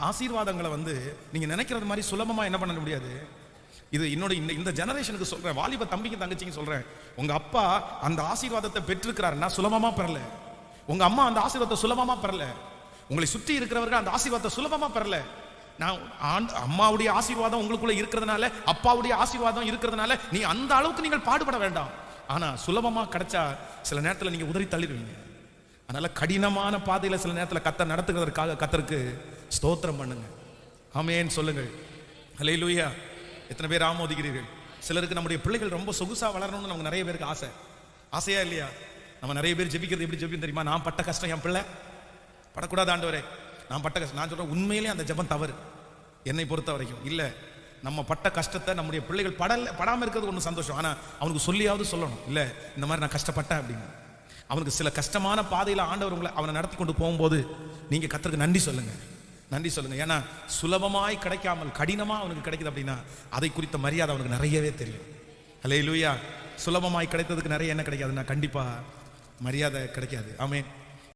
ஆசீர்வாதங்களை வந்து நீங்க நினைக்கிறது மாதிரி சுலபமா என்ன பண்ண முடியாது. இது என்னோட இந்த ஜெனரேஷனுக்கு சொல்றேன், வாலிப தம்பிக்கு தங்கச்சிங்க சொல்றேன். உங்க அப்பா அந்த ஆசீர்வாதத்தை பெற்றிருக்கிறாருன்னா சுலபமா பெறல. உங்க அம்மா அந்த ஆசீர்வாதத்தை சுலபமா பெறல. உங்களை சுற்றி இருக்கிறவர்கள் அந்த ஆசீர்வாதத்தை சுலபமா பெறல. நான் அம்மாவுடைய ஆசீர்வாதம் உங்களுக்குள்ள இருக்கிறதுனால, அப்பாவுடைய ஆசீர்வாதம் இருக்கிறதுனால நீ அந்த அளவுக்கு நீங்கள் பாடுபட வேண்டாம். ஆனா சுலபமா கிடைச்சா சில நேரத்தில் நீங்க உதறி தள்ளிடுவீங்க. அதனால கடினமான பாதையில சில நேரத்தில் கர்த்தர் நடத்துகிறதற்காக கர்த்தருக்கு ஸ்தோத்திரம் பண்ணுங்க. ஆமென் சொல்லுங்கள். ஹல்லேலூயா. எத்தனை பேர் ஆமோதிக்கிறீர்கள்? சிலருக்கு நம்முடைய பிள்ளைகள் ரொம்ப சொகுசா வளரணும்னு நமக்கு நிறைய பேருக்கு ஆசையா இல்லையா? நம்ம நிறைய பேர் ஜெபிக்கிறது எப்படி ஜெபிக்கும் தெரியுமா? நான் பட்ட கஷ்டம் என் பிள்ளை படக்கூடாது ஆண்டவரே, நான் பட்ட கஷ்டம். நான் சொல்றேன், உண்மையிலே அந்த ஜெபம் தவறு என்னை பொறுத்த வரைக்கும். இல்லை, நம்ம பட்ட கஷ்டத்தை நம்முடைய பிள்ளைகள் படாமல் இருக்கிறது ஒன்றும் சந்தோஷம். ஆனால் அவனுக்கு சொல்லியாவது சொல்லணும், இல்லை இந்த மாதிரி நான் கஷ்டப்பட்டேன் அப்படின்னு. அவனுக்கு சில கஷ்டமான பாதையில் ஆண்டவர் அவனை நடத்தி கொண்டு போகும்போது நீங்கள் கர்த்தருக்கு நன்றி சொல்லுங்க, நன்றி சொல்லுங்க. ஏன்னா சுலபமாய் கிடைக்காமல் கடினமாக அவனுக்கு கிடைக்குது அப்படின்னா அதை குறித்த மரியாதை அவனுக்கு நிறையவே தெரியும். ஹல்லேலூயா. சுலபமாய் கிடைத்ததுக்கு நிறைய என்ன கிடைக்காதுன்னா கண்டிப்பாக மரியாதை கிடைக்காது. ஆமென்.